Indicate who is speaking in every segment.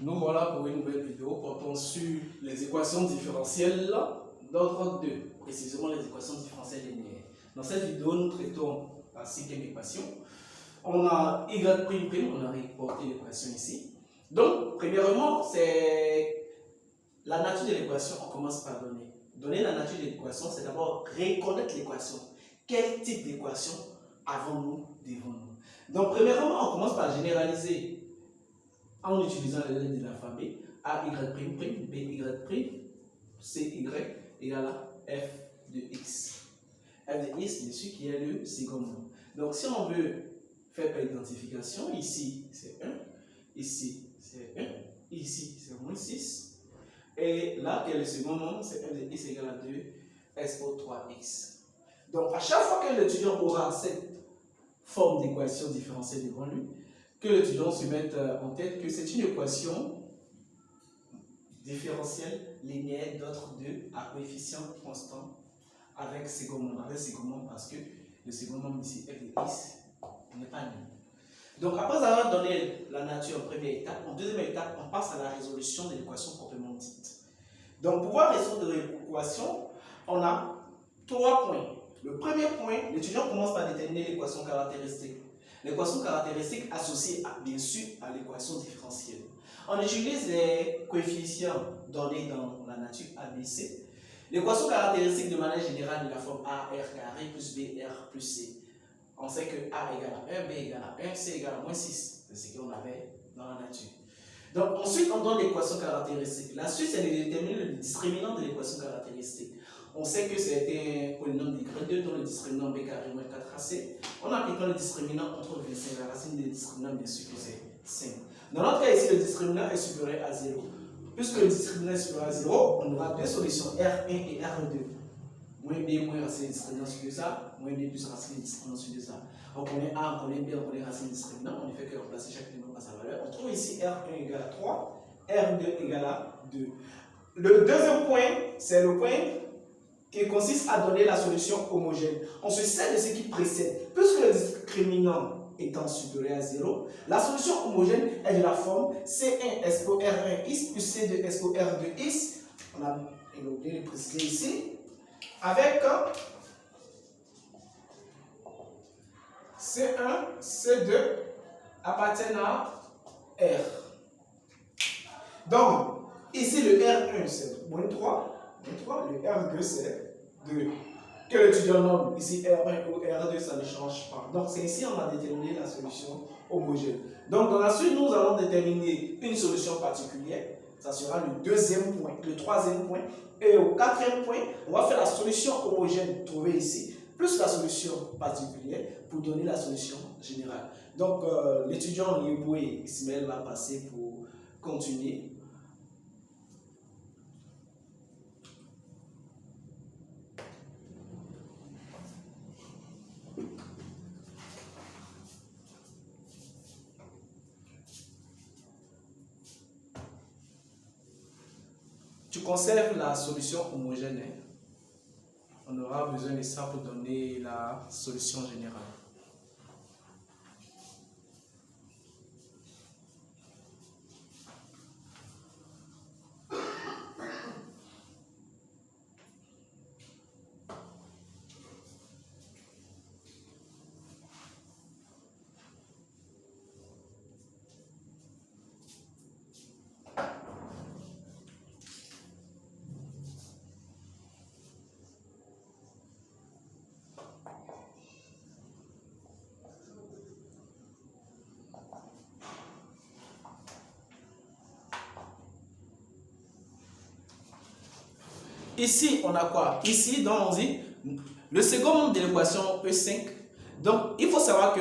Speaker 1: Nous voilà pour une nouvelle vidéo portant sur les équations différentielles d'ordre 2, précisément les équations différentielles linéaires. Dans cette vidéo, nous traitons la cinquième équation. On a y', on a reporté l'équation ici. Donc, premièrement, c'est la nature de l'équation, on commence par donner. Donner la nature de l'équation, c'est d'abord reconnaître l'équation. Quel type d'équation avons-nous devant nous? Donc, premièrement, on commence par généraliser en utilisant les lettres de l'alphabet. A, Y', B, Y', C, Y égale à F de X. F de X, bien sûr, qui est le second nombre. Donc, si on veut faire par identification, ici, c'est 1, ici, c'est 1, ici, c'est moins 6. Et là, qui est le second nombre, c'est F de X égale à 2, expo 3X. Donc, à chaque fois que l'étudiant aura cette forme d'équation différentielle devant lui, que l'étudiant se mette en tête que c'est une équation différentielle linéaire d'ordre 2 à coefficient constant avec second nombre. Avec second nombre parce que le second nombre ici, f de x, n'est pas nul. Donc, après avoir donné la nature en première étape, en deuxième étape, on passe à la résolution de l'équation proprement dite. Donc, pour pouvoir résoudre l'équation, on a 3 points. Le premier point, l'étudiant commence par déterminer l'équation caractéristique. L'équation caractéristique associée, bien sûr, à l'équation différentielle. On utilise les coefficients donnés dans la nature ABC. L'équation caractéristique de manière générale est la forme AR carré plus BR plus C. On sait que A égale à 1, B égale à 1, C égale à moins 6. C'est ce qu'on avait dans la nature. Donc ensuite, on donne l'équation caractéristique. La suite, c'est de déterminer le discriminant de l'équation caractéristique. On sait que c'était un polynôme degré 2 dont le discriminant b carré moins 4ac. En appliquant le discriminant, on trouve 25. La racine du discriminant, bien sûr, que c'est 5. Dans notre cas ici, le discriminant est supérieur à 0. Puisque le discriminant est supérieur à 0, on aura deux solutions, R1 et R2. Moins b moins racine du discriminant sur 2a, moins b plus racine du discriminant sur 2a. On connaît A, on connaît B, on connaît racine du discriminant. On ne fait que remplacer chaque élément par sa valeur. On trouve ici R1 égale à 3, R2 égale à 2. Le deuxième point, c'est le point qui consiste à donner la solution homogène. On se sert de ce qui précède. Puisque le discriminant étant supérieur à 0, la solution homogène est de la forme C1 expo R1x plus C2 expo R2x. On a oublié de préciser ici. Avec C1, C2 appartiennent à R. Donc, ici le R1 c'est moins 3. Le R2 c'est 2. Que l'étudiant nomme ici R1 ou R2, ça ne change pas. Donc c'est ici on a déterminé la solution homogène. Donc dans la suite, nous allons déterminer une solution particulière. Ça sera le deuxième point, le troisième point. Et au quatrième point, on va faire la solution homogène trouvée ici, plus la solution particulière pour donner la solution générale. Donc l'étudiant Yeboué Ismaël va passer pour continuer. Tu conserves la solution homogène. On aura besoin de ça pour donner la solution générale. Ici, on a quoi? Ici, donc on dit le second nombre de l'équation E5. Donc, il faut savoir que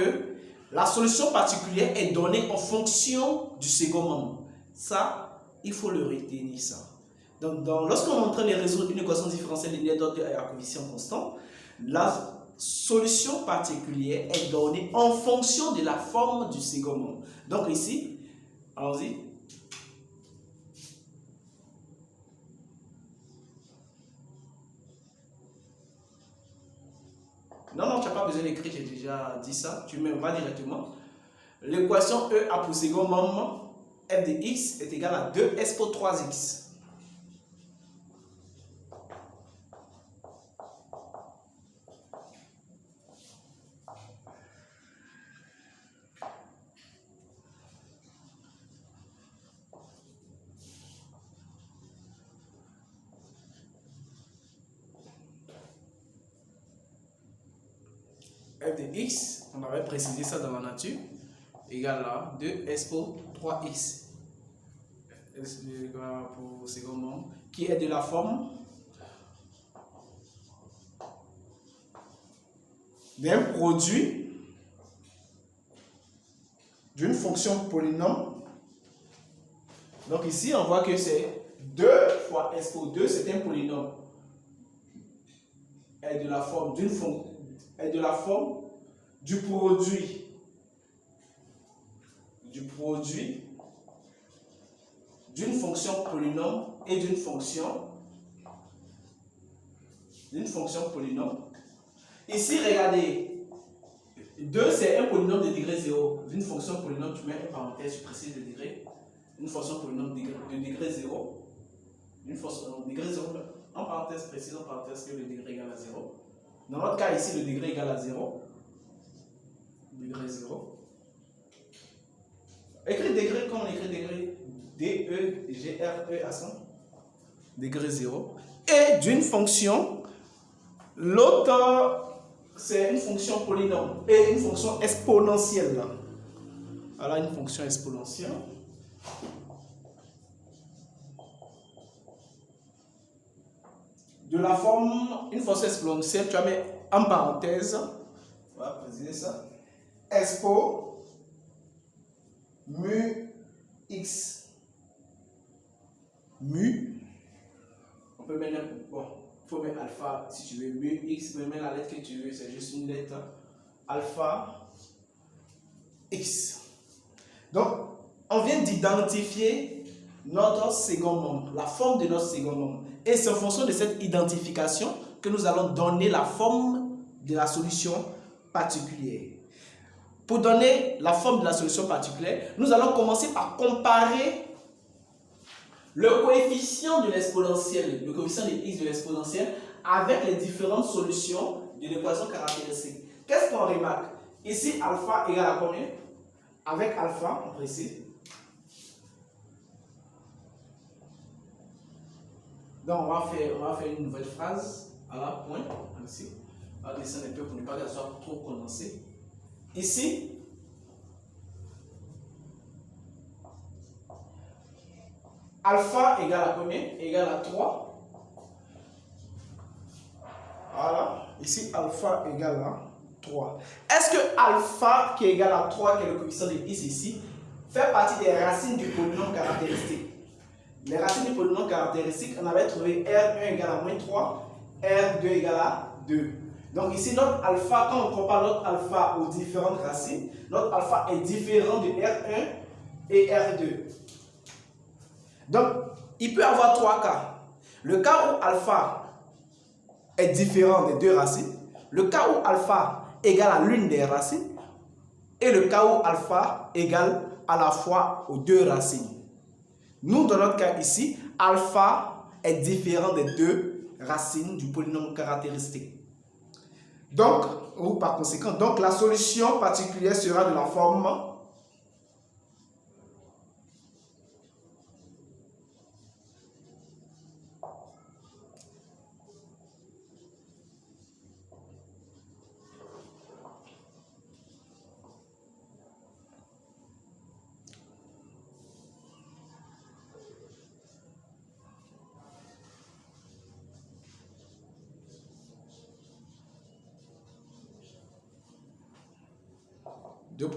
Speaker 1: la solution particulière est donnée en fonction du second nombre. Ça, il faut le retenir, ça. Donc, lorsqu'on est en train de résoudre une équation différentielle linéaire d'ordre à coefficient constant, la solution particulière est donnée en fonction de la forme du second nombre. Donc, ici, allons-y. Non, tu n'as pas besoin d'écrire, j'ai déjà dit ça. Tu vas directement. L'équation E a pour second membre f de x est égal à 2 expo 3x. F de x, on avait précisé ça dans la nature, égale à 2 expo 3x. Pour second nombre, qui est de la forme d'un produit d'une fonction polynôme. Donc ici, on voit que c'est 2 fois expo 2, c'est un polynôme. Est de la forme d'une fonction, est de la forme du produit d'une fonction polynôme et d'une fonction polynôme. Ici, regardez, 2 c'est un polynôme de degré 0. D'une fonction polynôme, tu mets une parenthèse, tu précises le degré. Une fonction polynôme de degré 0. Une fonction de degré 0, en parenthèse, précise en parenthèse que le degré égale à 0. Dans notre cas ici, le degré égale à 0. Degré 0. Écrit degré comme on écrit degré. D-E-G-R-E à 100. Degré 0. Et d'une fonction, l'autre, c'est une fonction polynôme et une fonction exponentielle. Alors, une fonction exponentielle. De la forme, une fonction exponentielle, tu vas mettre en parenthèse, on va préciser ça, expo mu x. Mu, on peut mettre, bon, il faut mettre alpha si tu veux, mu x, mais mettre la lettre que tu veux, c'est juste une lettre, alpha x. Donc, on vient d'identifier notre second nombre, la forme de notre second nombre. Et c'est en fonction de cette identification que nous allons donner la forme de la solution particulière. Pour donner la forme de la solution particulière, nous allons commencer par comparer le coefficient de l'exponentielle, le coefficient de x de l'exponentielle avec les différentes solutions de l'équation caractéristique. Qu'est-ce qu'on remarque? Ici, alpha égale à combien? Avec alpha, on précise. Donc, on va faire une nouvelle phrase à la point, ici. On va descendre un peu pour ne pas qu'elle soit trop condensée. Ici, alpha égale à combien? Égale à 3. Voilà. Ici, alpha égale à 3. Est-ce que alpha qui est égal à 3, qui est le coefficient de x ici, fait partie des racines du polynôme caractéristique? Les racines du polynôme caractéristique, on avait trouvé R1 égale à moins 3, R2 égale à 2. Donc ici, notre alpha, quand on compare notre alpha aux différentes racines, notre alpha est différent de R1 et R2. Donc, il peut y avoir 3 cas. Le cas où alpha est différent des deux racines, le cas où alpha égale à l'une des racines, et le cas où alpha égale à la fois aux deux racines. Nous, dans notre cas ici, alpha est différent des deux racines du polynôme caractéristique. Donc, ou par conséquent, donc la solution particulière sera de la forme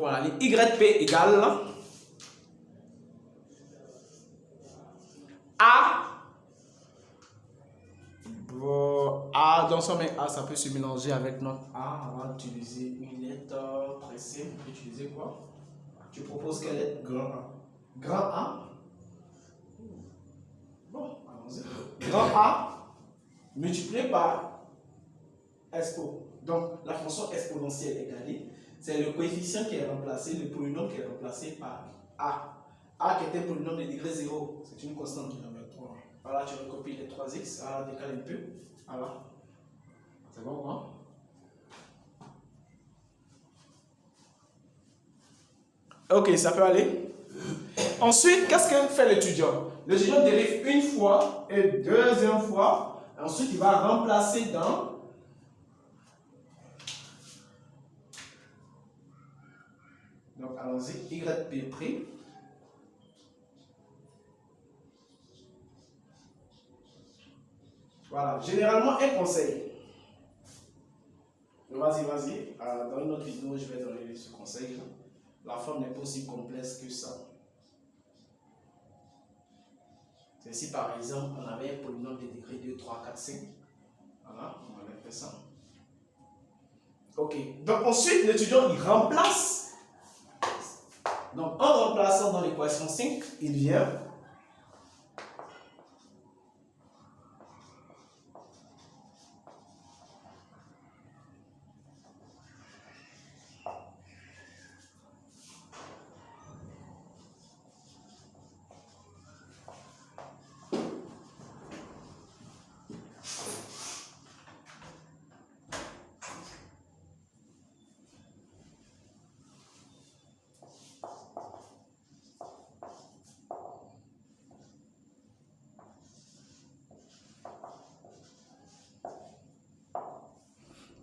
Speaker 1: à la ligne YP égale A. A, donc si on met A, ça peut se mélanger avec notre A. On va utiliser une lettre pressée. Utiliser quoi? Tu proposes quelle lettre? Grand A. Grand A. Bon, allons-y. Grand A multiplié par expo. Donc, la fonction exponentielle égale, c'est le coefficient qui est remplacé, le polynôme qui est remplacé par A. A qui était un polynôme de degré 0, c'est une constante. Voilà, tu recopies les 3x, voilà, décale un peu. Voilà. C'est bon, quoi? Ok, ça peut aller. Ensuite, qu'est-ce que fait l'étudiant? L'étudiant dérive une fois et deuxième fois. Ensuite, il va remplacer dans donc allons-y, YP'. Voilà, généralement un conseil. Vas-y. Dans une autre vidéo, je vais donner ce conseil. La forme n'est pas aussi complexe que ça. C'est si par exemple on avait un polynôme de degré 2, 3, 4, 5. Voilà, on va faire ça. Ok, donc ensuite l'étudiant il remplace. Donc en remplaçant dans l'équation 5, il vient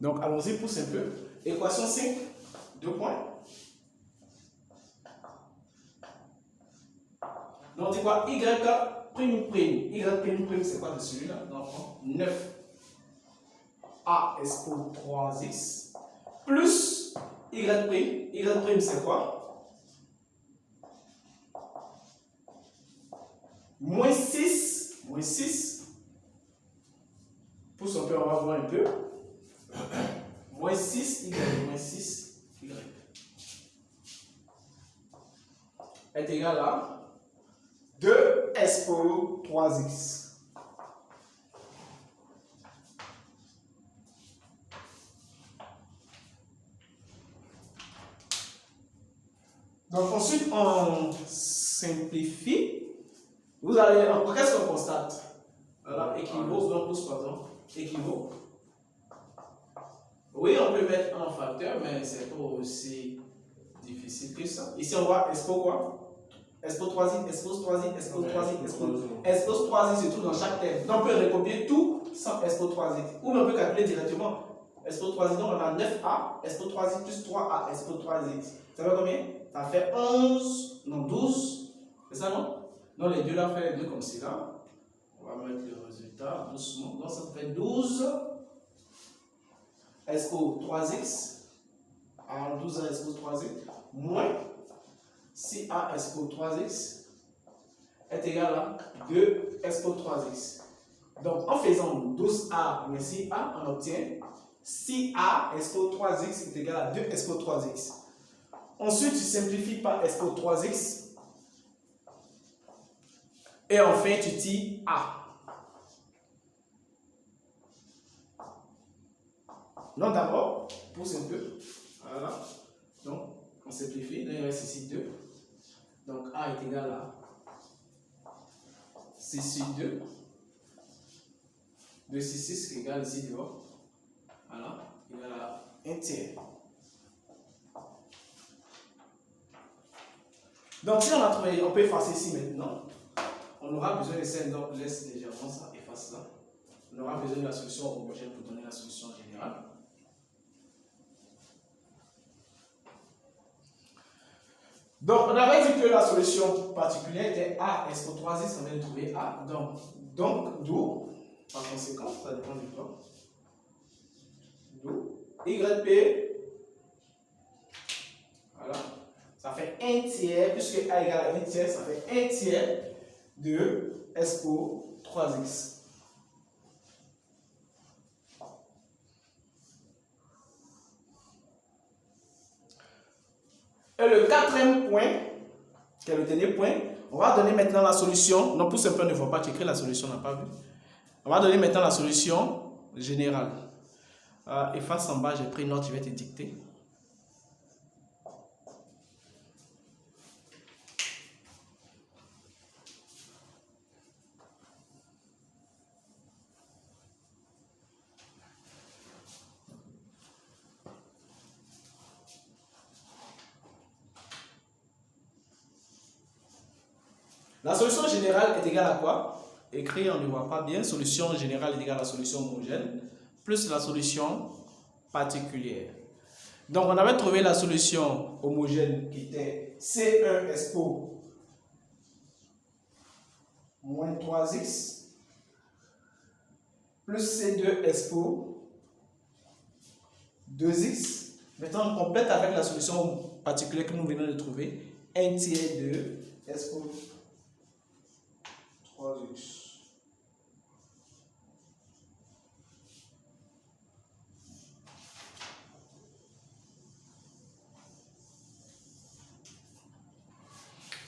Speaker 1: donc allons-y, pousse un peu. Équation 5, 2 points. Donc c'est quoi? Y prime. Y prime, c'est quoi de celui-là? Donc 9 A expo 3x plus Y prime. Y prime c'est quoi? Moins 6. Pousse un peu, on va voir un peu. Moins 6Y. Est égal à 2 expo 3x. Donc ensuite on simplifie. Vous allez, qu'est-ce qu'on constate? Voilà, équivaut, donc pousse pardon, équivaut. Oui, on peut mettre un facteur, mais c'est pas aussi difficile que ça. Ici on voit expo quoi? Expo 3i, expose 3i, expose 3i, expose 3i, c'est tout dans chaque thème. Donc on peut recopier tout sans expo 3i. Ou on peut calculer directement. Expo 3i, donc on a 9a, expo 3i plus 3a, expo 3i. Ça fait combien? Ça fait 11, non 12. C'est ça non? Donc les deux là, fait les deux comme cela. On va mettre le résultat doucement. Donc ça fait 12 expo 3x. Alors 12 à expo 3x moins 6a expo 3x est égal à 2 expo 3x. Donc en faisant 12a moins 6a, on obtient 6a expo 3x est égal à 2 expo 3x. Ensuite, tu simplifies par expo 3x. Et enfin, tu tires a. Donc d'abord, pousse un peu. Voilà. Donc, on simplifie. Donc, il reste ici 2. Donc, a est égal à 6 sur 2. 2 sur 6 qui est égal ici devant. Voilà. Égal à 1 tiers. Donc, si on a trouvé, on peut effacer ici maintenant. On aura besoin de ça, donc laisse légèrement ça, efface ça. On aura besoin de la solution homogène pour donner la solution générale. Donc, on avait dit que la solution particulière était A expo 3x, on vient de trouver A. Donc d'où, par conséquent, ça dépend du temps. D'où YP, voilà, ça fait 1 tiers, puisque A égale à 1 tiers, ça fait 1 tiers de expo 3x. Et le quatrième point, qui est le dernier point, on va donner maintenant la solution. Non, pour ce point, ne faut pas écrire la solution, on n'a pas vu. On va donner maintenant la solution générale. Efface en bas, j'ai pris note, je vais te dicter. La solution générale est égale à quoi? Écrit, on ne voit pas bien. Solution générale est égale à la solution homogène plus la solution particulière. Donc, on avait trouvé la solution homogène qui était C1 expo moins 3x plus C2 expo 2x. Maintenant, on complète avec la solution particulière que nous venons de trouver. 1 tiers de expo 3x.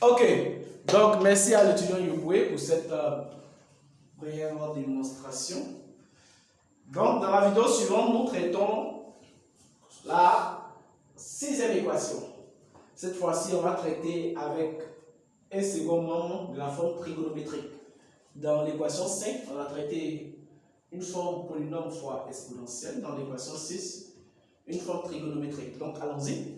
Speaker 1: Ok, donc merci à l'étudiant Yoboué pour cette brève démonstration. Donc, dans la vidéo suivante, nous traitons la 6e équation. Cette fois-ci, on va traiter avec un second membre de la forme trigonométrique. Dans l'équation 5, on a traité une forme polynôme fois exponentielle. Dans l'équation 6, une forme trigonométrique. Donc, allons-y.